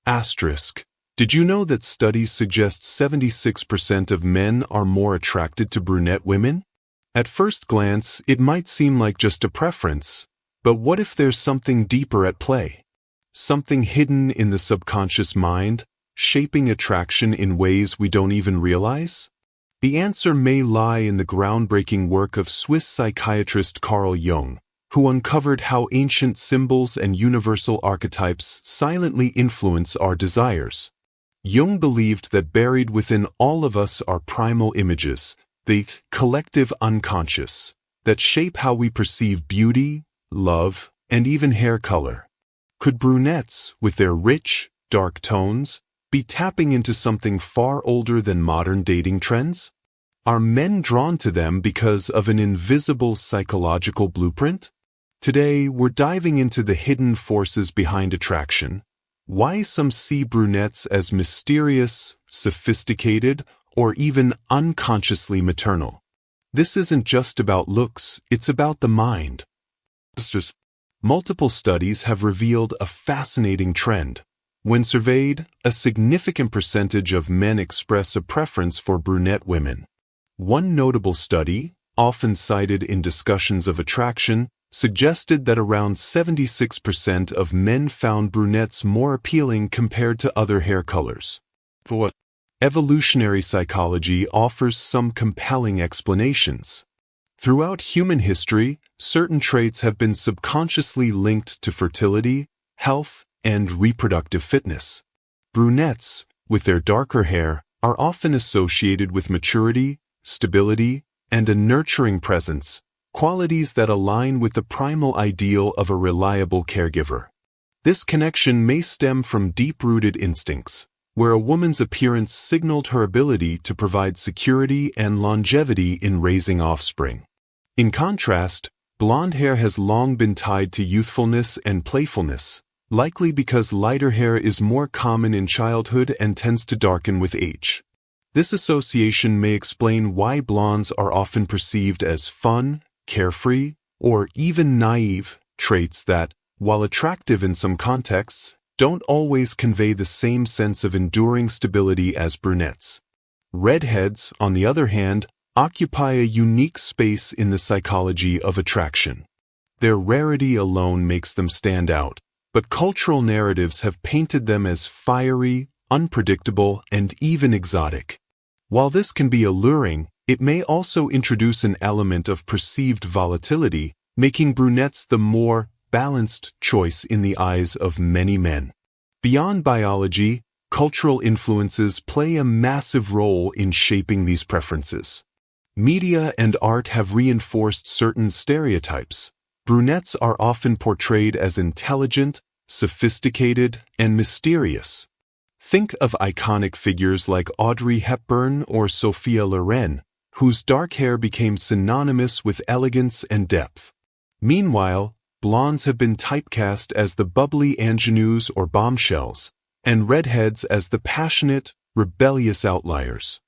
Asterisk. Did you know that studies suggest 76% of men are more attracted to brunette women? At first glance, it might seem like just a preference, but what if there's something deeper at play? Something hidden in the subconscious mind, shaping attraction in ways we don't even realize? The answer may lie in the groundbreaking work of Swiss psychiatrist Carl Jung, who uncovered how ancient symbols and universal archetypes silently influence our desires. Jung believed that buried within all of us are primal images, the collective unconscious, that shape how we perceive beauty, love, and even hair color. Could brunettes, with their rich, dark tones, be tapping into something far older than modern dating trends? Are men drawn to them because of an invisible psychological blueprint? Today, we're diving into the hidden forces behind attraction, why some see brunettes as mysterious, sophisticated, or even unconsciously maternal. This isn't just about looks, it's about the mind. Multiple studies have revealed a fascinating trend. When surveyed, a significant percentage of men express a preference for brunette women. One notable study, often cited in discussions of attraction, suggested that around 76% of men found brunettes more appealing compared to other hair colors. Evolutionary psychology offers some compelling explanations. Throughout human history, certain traits have been subconsciously linked to fertility, health, and reproductive fitness. Brunettes, with their darker hair, are often associated with maturity, stability, and a nurturing presence, qualities that align with the primal ideal of a reliable caregiver. This connection may stem from deep-rooted instincts, where a woman's appearance signaled her ability to provide security and longevity in raising offspring. In contrast, blonde hair has long been tied to youthfulness and playfulness, likely because lighter hair is more common in childhood and tends to darken with age. This association may explain why blondes are often perceived as fun, carefree, or even naive, traits that, while attractive in some contexts, don't always convey the same sense of enduring stability as brunettes. Redheads, on the other hand, occupy a unique space in the psychology of attraction. Their rarity alone makes them stand out, but cultural narratives have painted them as fiery, unpredictable, and even exotic. While this can be alluring, it may also introduce an element of perceived volatility, making brunettes the more balanced choice in the eyes of many men. Beyond biology, cultural influences play a massive role in shaping these preferences. Media and art have reinforced certain stereotypes. Brunettes are often portrayed as intelligent, sophisticated, and mysterious. Think of iconic figures like Audrey Hepburn or Sophia Loren, whose dark hair became synonymous with elegance and depth. Meanwhile, blondes have been typecast as the bubbly ingenues or bombshells, and redheads as the passionate, rebellious outliers.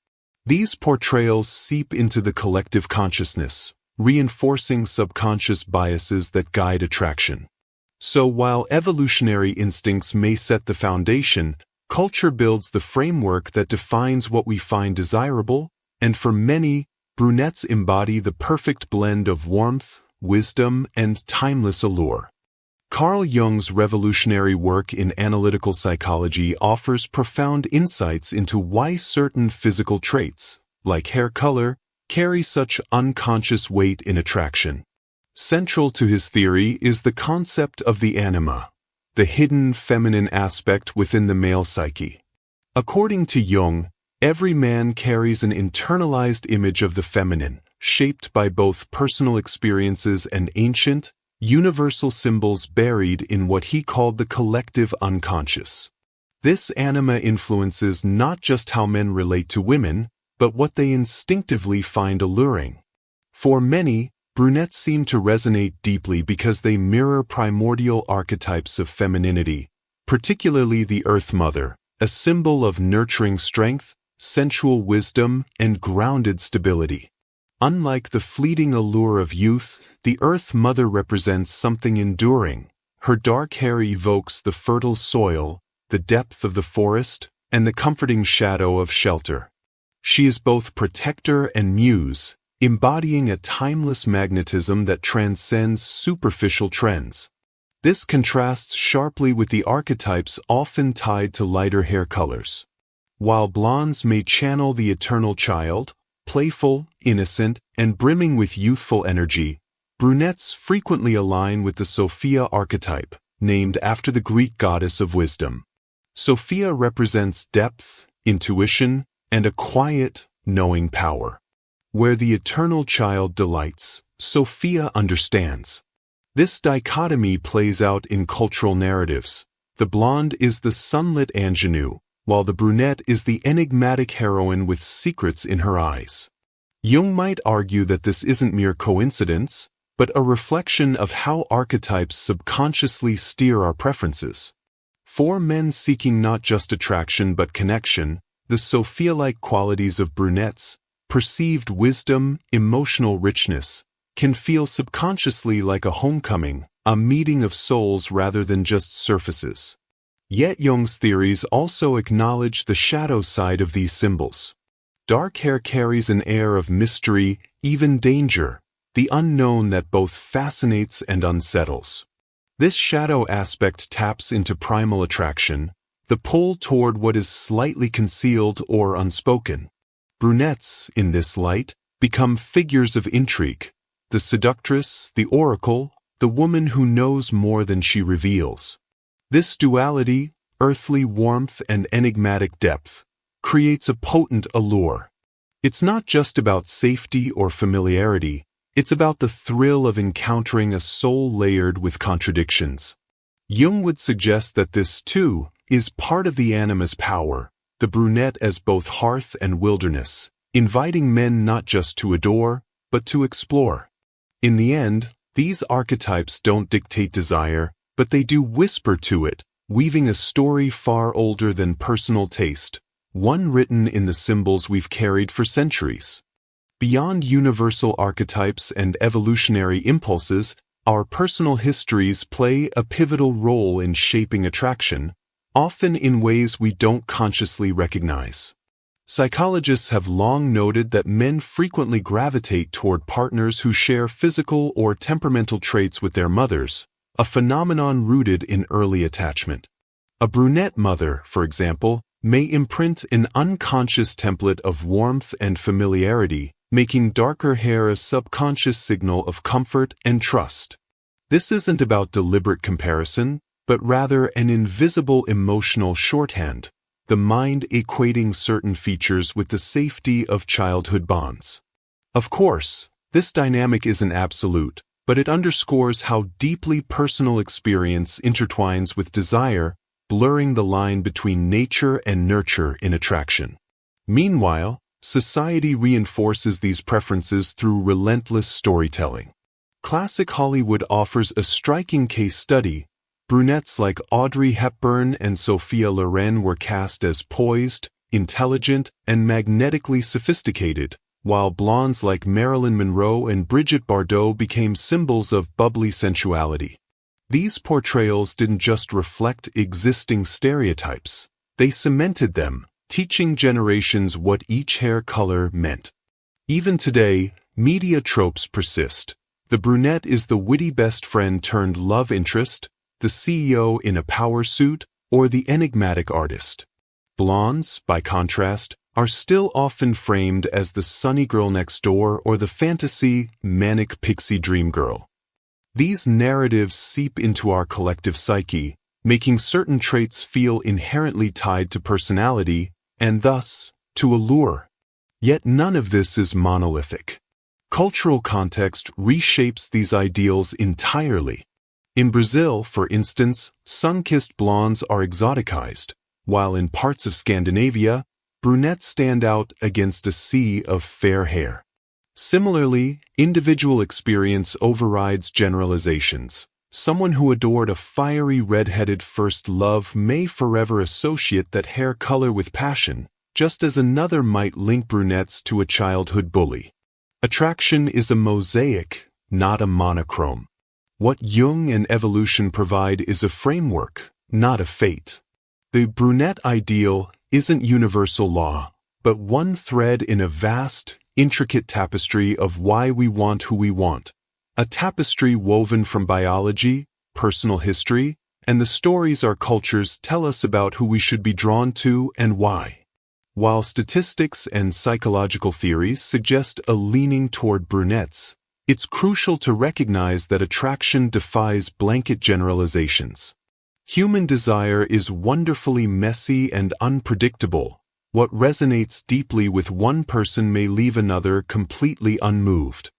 These portrayals seep into the collective consciousness, reinforcing subconscious biases that guide attraction. So while evolutionary instincts may set the foundation, culture builds the framework that defines what we find desirable, and for many, brunettes embody the perfect blend of warmth, wisdom, and timeless allure. Carl Jung's revolutionary work in analytical psychology offers profound insights into why certain physical traits, like hair color, carry such unconscious weight in attraction. Central to his theory is the concept of the anima, the hidden feminine aspect within the male psyche. According to Jung, every man carries an internalized image of the feminine, shaped by both personal experiences and ancient, universal symbols buried in what he called the collective unconscious. This anima influences not just how men relate to women, but what they instinctively find alluring. For many, brunettes seem to resonate deeply because they mirror primordial archetypes of femininity, particularly the Earth Mother, a symbol of nurturing strength, sensual wisdom, and grounded stability. Unlike the fleeting allure of youth, the Earth Mother represents something enduring. Her dark hair evokes the fertile soil, the depth of the forest and the comforting shadow of shelter. She is both protector and muse, embodying a timeless magnetism that transcends superficial trends. This contrasts sharply with the archetypes often tied to lighter hair colors. While blondes may channel the eternal child, playful, innocent, and brimming with youthful energy, brunettes frequently align with the Sophia archetype, named after the Greek goddess of wisdom. Sophia represents depth, intuition, and a quiet, knowing power. Where the eternal child delights, Sophia understands. This dichotomy plays out in cultural narratives. The blonde is the sunlit ingenue, while the brunette is the enigmatic heroine with secrets in her eyes. Jung might argue that this isn't mere coincidence, but a reflection of how archetypes subconsciously steer our preferences. For men seeking not just attraction but connection, the Sophia-like qualities of brunettes, perceived wisdom, emotional richness, can feel subconsciously like a homecoming, a meeting of souls rather than just surfaces. Yet Jung's theories also acknowledge the shadow side of these symbols. Dark hair carries an air of mystery, even danger, the unknown that both fascinates and unsettles. This shadow aspect taps into primal attraction, the pull toward what is slightly concealed or unspoken. Brunettes, in this light, become figures of intrigue, the seductress, the oracle, the woman who knows more than she reveals. This duality, earthly warmth and enigmatic depth, creates a potent allure. It's not just about safety or familiarity, it's about the thrill of encountering a soul layered with contradictions. Jung would suggest that this, too, is part of the Animus power, the brunette as both hearth and wilderness, inviting men not just to adore, but to explore. In the end, these archetypes don't dictate desire, but they do whisper to it, weaving a story far older than personal taste, one written in the symbols we've carried for centuries. Beyond universal archetypes and evolutionary impulses, our personal histories play a pivotal role in shaping attraction, often in ways we don't consciously recognize. Psychologists have long noted that men frequently gravitate toward partners who share physical or temperamental traits with their mothers, a phenomenon rooted in early attachment. A brunette mother, for example, may imprint an unconscious template of warmth and familiarity, making darker hair a subconscious signal of comfort and trust. This isn't about deliberate comparison, but rather an invisible emotional shorthand, the mind equating certain features with the safety of childhood bonds. Of course, this dynamic isn't absolute, but it underscores how deeply personal experience intertwines with desire, blurring the line between nature and nurture in attraction. Meanwhile, society reinforces these preferences through relentless storytelling. Classic Hollywood offers a striking case study. Brunettes like Audrey Hepburn and Sophia Loren were cast as poised, intelligent, and magnetically sophisticated, while blondes like Marilyn Monroe and Brigitte Bardot became symbols of bubbly sensuality. These portrayals didn't just reflect existing stereotypes, they cemented them, teaching generations what each hair color meant. Even today, media tropes persist. The brunette is the witty best friend turned love interest, the CEO in a power suit, or the enigmatic artist. Blondes, by contrast, are still often framed as the sunny girl next door or the fantasy, manic pixie dream girl. These narratives seep into our collective psyche, making certain traits feel inherently tied to personality, and thus, to allure. Yet none of this is monolithic. Cultural context reshapes these ideals entirely. In Brazil, for instance, sun-kissed blondes are exoticized, while in parts of Scandinavia, brunettes stand out against a sea of fair hair. Similarly, individual experience overrides generalizations. Someone who adored a fiery red-headed first love may forever associate that hair color with passion, just as another might link brunettes to a childhood bully. Attraction is a mosaic, not a monochrome. What Jung and evolution provide is a framework, not a fate. The brunette ideal isn't universal law, but one thread in a vast, intricate tapestry of why we want who we want. A tapestry woven from biology, personal history, and the stories our cultures tell us about who we should be drawn to and why. While statistics and psychological theories suggest a leaning toward brunettes, it's crucial to recognize that attraction defies blanket generalizations. Human desire is wonderfully messy and unpredictable. What resonates deeply with one person may leave another completely unmoved.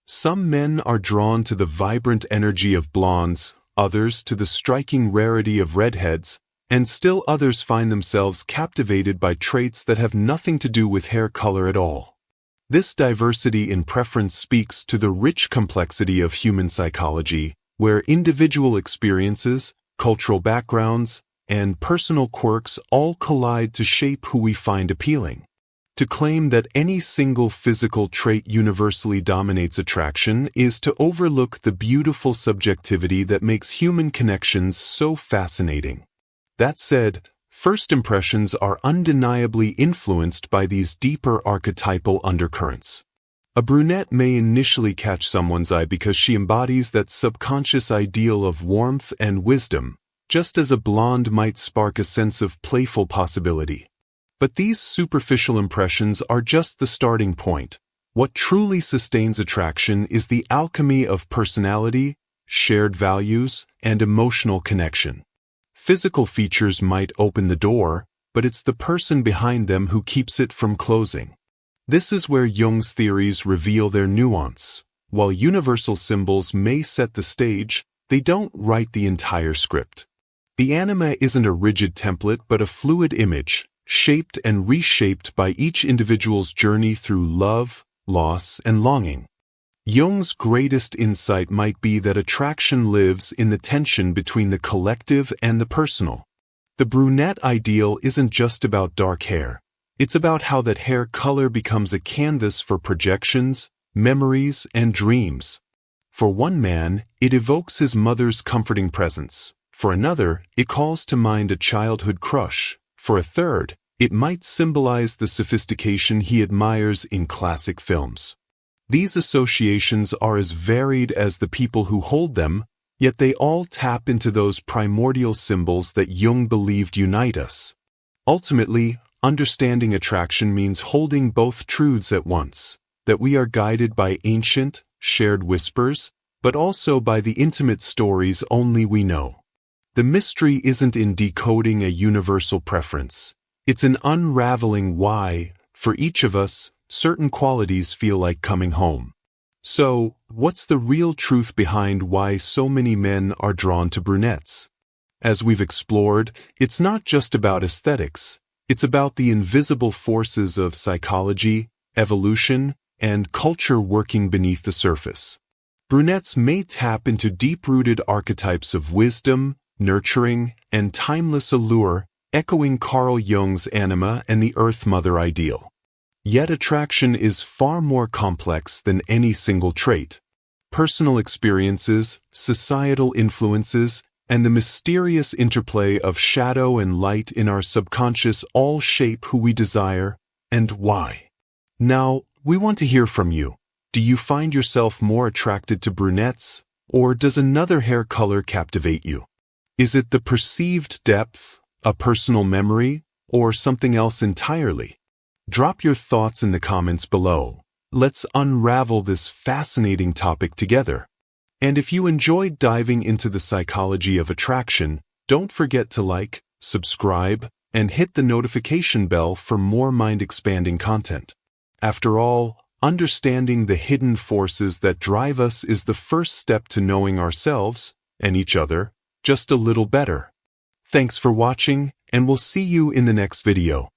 Some men are drawn to the vibrant energy of blondes, others to the striking rarity of redheads, and still others find themselves captivated by traits that have nothing to do with hair color at all. This diversity in preference speaks to the rich complexity of human psychology, where individual experiences, cultural backgrounds, and personal quirks all collide to shape who we find appealing. To claim that any single physical trait universally dominates attraction is to overlook the beautiful subjectivity that makes human connections so fascinating. That said, first impressions are undeniably influenced by these deeper archetypal undercurrents. A brunette may initially catch someone's eye because she embodies that subconscious ideal of warmth and wisdom, just as a blonde might spark a sense of playful possibility. But these superficial impressions are just the starting point. What truly sustains attraction is the alchemy of personality, shared values, and emotional connection. Physical features might open the door, but it's the person behind them who keeps it from closing. This is where Jung's theories reveal their nuance. While universal symbols may set the stage, they don't write the entire script. The anima isn't a rigid template but a fluid image, shaped and reshaped by each individual's journey through love, loss, and longing. Jung's greatest insight might be that attraction lives in the tension between the collective and the personal. The brunette ideal isn't just about dark hair. It's about how that hair color becomes a canvas for projections, memories, and dreams. For one man, it evokes his mother's comforting presence. For another, it calls to mind a childhood crush. For a third, it might symbolize the sophistication he admires in classic films. These associations are as varied as the people who hold them, yet they all tap into those primordial symbols that Jung believed unite us. Ultimately, understanding attraction means holding both truths at once, that we are guided by ancient, shared whispers, but also by the intimate stories only we know. The mystery isn't in decoding a universal preference. It's in unraveling why, for each of us, certain qualities feel like coming home. So, what's the real truth behind why so many men are drawn to brunettes? As we've explored, it's not just about aesthetics. It's about the invisible forces of psychology, evolution, and culture working beneath the surface. Brunettes may tap into deep-rooted archetypes of wisdom, nurturing, and timeless allure, echoing Carl Jung's anima and the Earth Mother ideal. Yet attraction is far more complex than any single trait. Personal experiences, societal influences, and the mysterious interplay of shadow and light in our subconscious all shape who we desire and why. Now, we want to hear from you. Do you find yourself more attracted to brunettes, or does another hair color captivate you? Is it the perceived depth, a personal memory, or something else entirely? Drop your thoughts in the comments below. Let's unravel this fascinating topic together. And if you enjoyed diving into the psychology of attraction, don't forget to like, subscribe, and hit the notification bell for more mind-expanding content. After all, understanding the hidden forces that drive us is the first step to knowing ourselves, and each other, just a little better. Thanks for watching, and we'll see you in the next video.